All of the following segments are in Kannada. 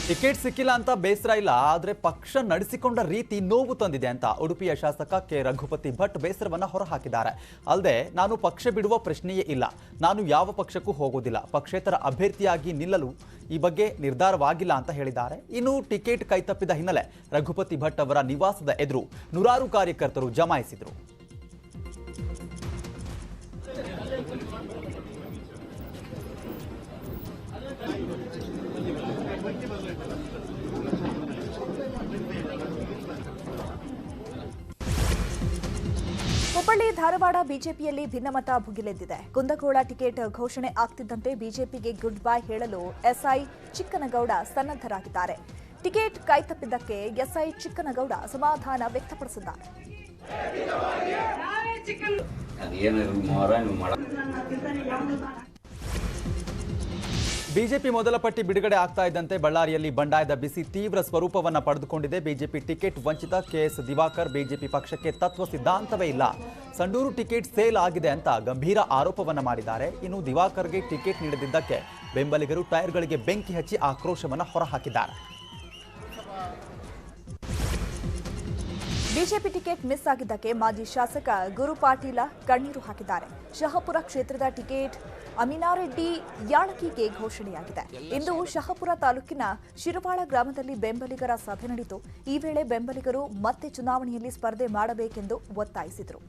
ಟಿಕೆಟ್ ಸಿಕ್ಕಿಲ್ಲ ಅಂತ ಬೇಸರ ಇಲ್ಲ, ಆದರೆ ಪಕ್ಷ ನಡೆಸಿಕೊಂಡ ರೀತಿ ನೋವು ತಂದಿದೆ ಅಂತ ಉಡುಪಿಯ ಶಾಸಕ ಕೆ ರಘುಪತಿ ಭಟ್ ಬೇಸರವನ್ನ ಹೊರಹಾಕಿದ್ದಾರೆ. ಅಲ್ಲದೆ ನಾನು ಪಕ್ಷ ಬಿಡುವ ಪ್ರಶ್ನೆಯೇ ಇಲ್ಲ, ನಾನು ಯಾವ ಪಕ್ಷಕ್ಕೂ ಹೋಗೋದಿಲ್ಲ, ಪಕ್ಷೇತರ ಅಭ್ಯರ್ಥಿಯಾಗಿ ನಿಲ್ಲಲು ಈ ಬಗ್ಗೆ ನಿರ್ಧಾರವಾಗಿಲ್ಲ ಅಂತ ಹೇಳಿದ್ದಾರೆ. ಇನ್ನು ಟಿಕೆಟ್ ಕೈತಪ್ಪಿದ ಹಿನ್ನೆಲೆ ರಘುಪತಿ ಭಟ್ ಅವರ ನಿವಾಸದ ಎದುರು ನೂರಾರು ಕಾರ್ಯಕರ್ತರು ಜಮಾಯಿಸಿದರು. ಹುಬ್ಬಳ್ಳಿ ಧಾರವಾಡ ಬಿಜೆಪಿಯಲ್ಲಿ ಭಿನ್ನಮತ ಭುಗಿಲೆದ್ದಿದೆ. ಕುಂದಗೋಳ ಟಿಕೆಟ್ ಘೋಷಣೆ ಆಗ್ತಿದ್ದಂತೆ ಬಿಜೆಪಿಗೆ ಗುಡ್ ಬೈ ಹೇಳಲು ಎಸ್ಐ ಚಿಕ್ಕನಗೌಡ ಸನ್ನದ್ಧರಾಗಿದ್ದಾರೆ. ಟಿಕೆಟ್ ಕೈತಪ್ಪಿದ್ದಕ್ಕೆ ಎಸ್ಐ ಚಿಕ್ಕನಗೌಡ ಸಮಾಧಾನ ವ್ಯಕ್ತಪಡಿಸಿದ್ದಾರೆ. ಬಿಜೆಪಿ ಮೊದಲ ಪಟ್ಟಿ ಬಿಡುಗಡೆ ಆಗ್ತಾ ಇದ್ದಂತೆ ಬಳ್ಳಾರಿಯಲ್ಲಿ ಬಂಡಾಯದ ಬಿಸಿ ತೀವ್ರ ಸ್ವರೂಪವನ್ನು ಪಡೆದುಕೊಂಡಿದೆ. ಬಿಜೆಪಿ ಟಿಕೆಟ್ ವಂಚಿತ ಕೆಎಸ್ ದಿವಾಕರ್ ಬಿಜೆಪಿ ಪಕ್ಷಕ್ಕೆ ತತ್ವ ಸಿದ್ಧಾಂತವೇ ಇಲ್ಲ, ಸಂಡೂರು ಟಿಕೆಟ್ ಸೇಲ್ ಆಗಿದೆ ಅಂತ ಗಂಭೀರ ಆರೋಪವನ್ನು ಮಾಡಿದ್ದಾರೆ. ಇನ್ನು ದಿವಾಕರ್ಗೆ ಟಿಕೆಟ್ ನೀಡದಿದ್ದಕ್ಕೆ ಬೆಂಬಲಿಗರು ಟೈರ್ಗಳಿಗೆ ಬೆಂಕಿ ಹಚ್ಚಿ ಆಕ್ರೋಶವನ್ನು ಹೊರಹಾಕಿದ್ದಾರೆ. ಬಿಜೆಪಿ ಟಿಕೆಟ್ ಮಿಸ್ ಆಗಿದ್ದಕ್ಕೆ ಮಾಜಿ ಶಾಸಕ ಗುರು ಪಾಟೀಲ ಕಣ್ಣೀರು ಹಾಕಿದ್ದಾರೆ. ಶಹಾಪುರ ಕ್ಷೇತ್ರದ ಟಿಕೆಟ್ ಅಮಿನಾರೆಡ್ಡಿ ಯಾಳಕಿಗೆ ಘೋಷಣೆಯಾಗಿದೆ. ಇಂದು ಶಹಾಪುರ ತಾಲೂಕಿನ ಶಿರವಾಳ ಗ್ರಾಮದಲ್ಲಿ ಬೆಂಬಲಿಗರ ಸಭೆ ನಡೆಯಿತು. ಈ ವೇಳೆ ಬೆಂಬಲಿಗರು ಮತ್ತೆ ಚುನಾವಣೆಯಲ್ಲಿ ಸ್ಪರ್ಧೆ ಮಾಡಬೇಕೆಂದು ಒತ್ತಾಯಿಸಿದರು.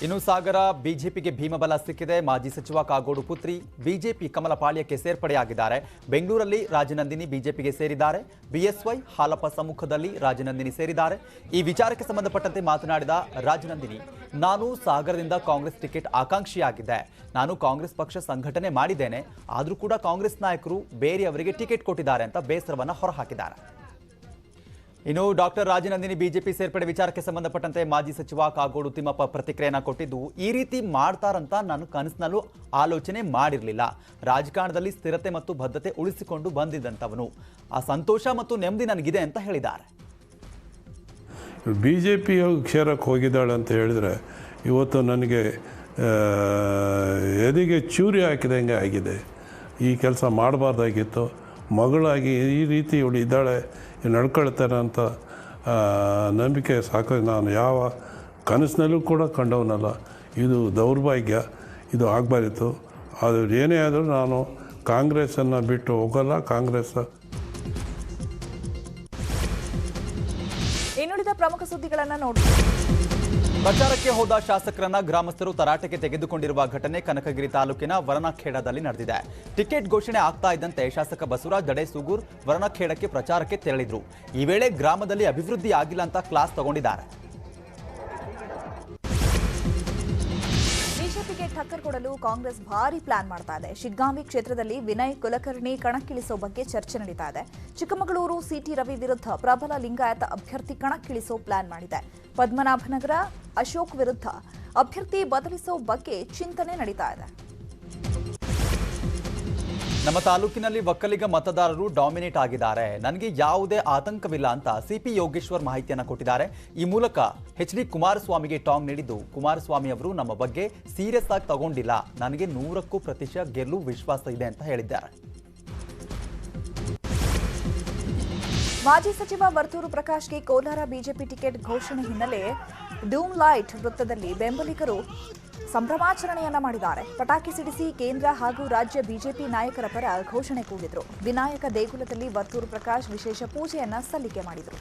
ಇನ್ನು ಸಾಗರ ಬಿಜೆಪಿಗೆ ಭೀಮಬಲ ಸಿಕ್ಕಿದೆ. ಮಾಜಿ ಸಚಿವ ಕಾಗೋಡು ಪುತ್ರಿ ಬಿಜೆಪಿ ಕಮಲ ಪಾಳ್ಯಕ್ಕೆ ಸೇರ್ಪಡೆಯಾಗಿದ್ದಾರೆ. ಬೆಂಗಳೂರಲ್ಲಿ ರಾಜನಂದಿನಿ ಬಿಜೆಪಿಗೆ ಸೇರಿದ್ದಾರೆ. ಬಿಎಸ್ವೈ ಹಾಲಪ್ಪ ಸಮ್ಮುಖದಲ್ಲಿ ರಾಜನಂದಿನಿ ಸೇರಿದ್ದಾರೆ. ಈ ವಿಚಾರಕ್ಕೆ ಸಂಬಂಧಪಟ್ಟಂತೆ ಮಾತನಾಡಿದ ರಾಜನಂದಿನಿ, ನಾನು ಸಾಗರದಿಂದ ಕಾಂಗ್ರೆಸ್ ಟಿಕೆಟ್ ಆಕಾಂಕ್ಷಿಯಾಗಿದ್ದೆ. ನಾನು ಕಾಂಗ್ರೆಸ್ ಪಕ್ಷ ಸಂಘಟನೆ ಮಾಡಿದ್ದೇನೆ, ಆದರೂ ಕೂಡ ಕಾಂಗ್ರೆಸ್ ನಾಯಕರು ಬೇರೆಯವರಿಗೆ ಟಿಕೆಟ್ ಕೊಟ್ಟಿದ್ದಾರೆ ಅಂತ ಬೇಸರವನ್ನು ಹೊರಹಾಕಿದ್ದಾರೆ. ಇನ್ನು ಡಾಕ್ಟರ್ ರಾಜನಂದಿನಿ ಬಿಜೆಪಿ ಸೇರ್ಪಡೆ ವಿಚಾರಕ್ಕೆ ಸಂಬಂಧಪಟ್ಟಂತೆ ಮಾಜಿ ಸಚಿವ ಕಾಗೋಡು ತಿಮ್ಮಪ್ಪ ಪ್ರತಿಕ್ರಿಯೆಯನ್ನು ಕೊಟ್ಟಿದ್ದು, ಈ ರೀತಿ ಮಾಡ್ತಾರಂತ ನಾನು ಕನಸಿನಲ್ಲೂ ಆಲೋಚನೆ ಮಾಡಿರಲಿಲ್ಲ. ರಾಜಕಾರಣದಲ್ಲಿ ಸ್ಥಿರತೆ ಮತ್ತು ಬದ್ಧತೆ ಉಳಿಸಿಕೊಂಡು ಬಂದಿದ್ದಂಥವನು, ಆ ಸಂತೋಷ ಮತ್ತು ನೆಮ್ಮದಿ ನನಗಿದೆ ಅಂತ ಹೇಳಿದ್ದಾರೆ. ಬಿಜೆಪಿ ಕ್ಷೇತ್ರಕ್ಕೆ ಹೋಗಿದ್ದಾಳೆ ಅಂತ ಹೇಳಿದರೆ ಇವತ್ತು ನನಗೆ ಎದೆಗೆ ಚೂರಿ ಹಾಕಿದಂಗೆ ಆಗಿದೆ. ಈ ಕೆಲಸ ಮಾಡಬಾರ್ದಾಗಿತ್ತು. ಮಗಳಾಗಿ ಈ ರೀತಿ ಇವಳು ಇದ್ದಾಳೆ, ನಡ್ಕೊಳ್ತಾನೆ ಅಂತ ನಂಬಿಕೆ ಸಾಕು. ನಾನು ಯಾವ ಕನಸಿನಲ್ಲೂ ಕೂಡ ಕಂಡವನಲ್ಲ. ಇದು ದೌರ್ಭಾಗ್ಯ, ಇದು ಆಗಬಾರಿತ್ತು. ಅದು ಏನೇ ಆದರೂ ನಾನು ಕಾಂಗ್ರೆಸ್ಸನ್ನು ಬಿಟ್ಟು ಹೋಗಲ್ಲ. ಕಾಂಗ್ರೆಸ್ ಇನ್ನುಳಿದ ಪ್ರಮುಖ ಸುದ್ದಿಗಳನ್ನು ನೋಡಿ. ಪ್ರಚಾರಕ್ಕೆ ಹೋದ ಶಾಸಕರನ್ನ ಗ್ರಾಮಸ್ಥರು ತರಾಟೆಗೆ ತೆಗೆದುಕೊಂಡಿರುವ ಘಟನೆ ಕನಕಗಿರಿ ತಾಲೂಕಿನ ವರನಖೇಡದಲ್ಲಿ ನಡೆದಿದೆ. ಟಿಕೆಟ್ ಘೋಷಣೆ ಆಗ್ತಾ ಇದ್ದಂತೆ ಶಾಸಕ ಬಸವರಾಜ್ ದಡೇಸೂಗೂರ್ ವರನಖೇಡಕ್ಕೆ ಪ್ರಚಾರಕ್ಕೆ ತೆರಳಿದ್ರು. ಈ ವೇಳೆ ಗ್ರಾಮದಲ್ಲಿ ಅಭಿವೃದ್ಧಿ ಆಗಿಲ್ಲ ಅಂತ ಕ್ಲಾಸ್ ತಗೊಂಡಿದ್ದಾರೆ. ಬಿಜೆಪಿಗೆ ಟಕ್ಕರ್ ಕೊಡಲು ಕಾಂಗ್ರೆಸ್ ಭಾರಿ ಪ್ಲಾನ್ ಮಾಡ್ತಾ ಇದೆ. ಶಿಗ್ಗಾಂವಿ ಕ್ಷೇತ್ರದಲ್ಲಿ ವಿನಯ್ ಕುಲಕರ್ಣಿ ಕಣಕ್ಕಿಳಿಸೋ ಬಗ್ಗೆ ಚರ್ಚೆ ನಡೀತಾ ಇದೆ. ಚಿಕ್ಕಮಗಳೂರು ಸಿಟಿ ರವಿ ವಿರುದ್ಧ ಪ್ರಬಲ ಲಿಂಗಾಯತ ಅಭ್ಯರ್ಥಿ ಕಣಕ್ಕಿಳಿಸೋ ಪ್ಲಾನ್ ಮಾಡಿದೆ. ಪದ್ಮನಾಭನಗರ ಅಶೋಕ್ ವಿರುದ್ಧ ಅಭ್ಯರ್ಥಿ ಬದಲಿಸೋ ಬಗ್ಗೆ ಚಿಂತನೆ ನಡೀತಾ ಇದೆ. ನಮ್ಮ ತಾಲೂಕಿನಲ್ಲಿ ಒಕ್ಕಲಿಗ ಮತದಾರರು ಡಾಮಿನೇಟ್ ಆಗಿದ್ದಾರೆ, ನನಗೆ ಯಾವುದೇ ಆತಂಕವಿಲ್ಲ ಅಂತ ಸಿಪಿ ಯೋಗೇಶ್ವರ್ ಮಾಹಿತಿಯನ್ನು ಕೊಟ್ಟಿದ್ದಾರೆ. ಈ ಮೂಲಕ ಎಚ್.ಡಿ. ಕುಮಾರಸ್ವಾಮಿಗೆ ಟಾಂಗ್ ನೀಡಿದ್ದು, ಕುಮಾರಸ್ವಾಮಿ ಅವರು ನಮ್ಮ ಬಗ್ಗೆ ಸೀರಿಯಸ್ ಆಗಿ ತಗೊಂಡಿಲ್ಲ, ನನಗೆ 100% ಗೆಲ್ಲುವ ವಿಶ್ವಾಸ ಇದೆ ಅಂತ ಹೇಳಿದ್ದಾರೆ. ಮಾಜಿ ಸಚಿವ ವರ್ತೂರು ಪ್ರಕಾಶ್ಗೆ ಕೋಲಾರ ಬಿಜೆಪಿ ಟಿಕೆಟ್ ಘೋಷಣೆ ಹಿನ್ನೆಲೆ ಡೂಮ್ ಲೈಟ್ ವೃತ್ತದಲ್ಲಿ ಬೆಂಬಲಿಗರು ಸಂಭ್ರಮಾಚರಣೆಯನ್ನ ಮಾಡಿದ್ದಾರೆ. ಪಟಾಕಿ ಸಿಡಿಸಿ ಕೇಂದ್ರ ಹಾಗೂ ರಾಜ್ಯ ಬಿಜೆಪಿ ನಾಯಕರ ಪರ ಘೋಷಣೆ ಕೂಗಿದ್ರು. ವಿನಾಯಕ ದೇಗುಲದಲ್ಲಿ ವರ್ತೂರು ಪ್ರಕಾಶ್ ವಿಶೇಷ ಪೂಜೆಯನ್ನ ಸಲ್ಲಿಕೆ ಮಾಡಿದರು.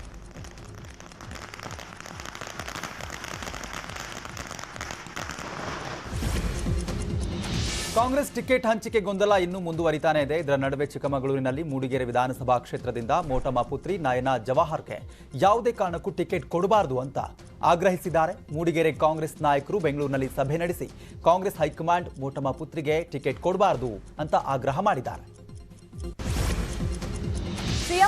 ಕಾಂಗ್ರೆಸ್ ಟಿಕೆಟ್ ಹಂಚಿಕೆ ಗೊಂದಲ ಇನ್ನೂ ಮುಂದುವರಿತಾನೆ ಇದೆ. ಇದರ ನಡುವೆ ಚಿಕ್ಕಮಗಳೂರಿನಲ್ಲಿ ಮೂಡಿಗೆರೆ ವಿಧಾನಸಭಾ ಕ್ಷೇತ್ರದಿಂದ ಮೋಟಮ್ಮ ಪುತ್ರಿ ನಯನಾ ಜವಾಹರ್ಗೆ ಯಾವುದೇ ಕಾರಣಕ್ಕೂ ಟಿಕೆಟ್ ಕೊಡಬಾರದು ಅಂತ ಆಗ್ರಹಿಸಿದ್ದಾರೆ. ಮೂಡಿಗೆರೆ ಕಾಂಗ್ರೆಸ್ ನಾಯಕರು ಬೆಂಗಳೂರಿನಲ್ಲಿ ಸಭೆ ನಡೆಸಿ ಕಾಂಗ್ರೆಸ್ ಹೈಕಮಾಂಡ್ ಮೋಟಮ್ಮ ಪುತ್ರಿಗೆ ಟಿಕೆಟ್ ಕೊಡಬಾರದು ಅಂತ ಆಗ್ರಹ ಮಾಡಿದ್ದಾರೆ.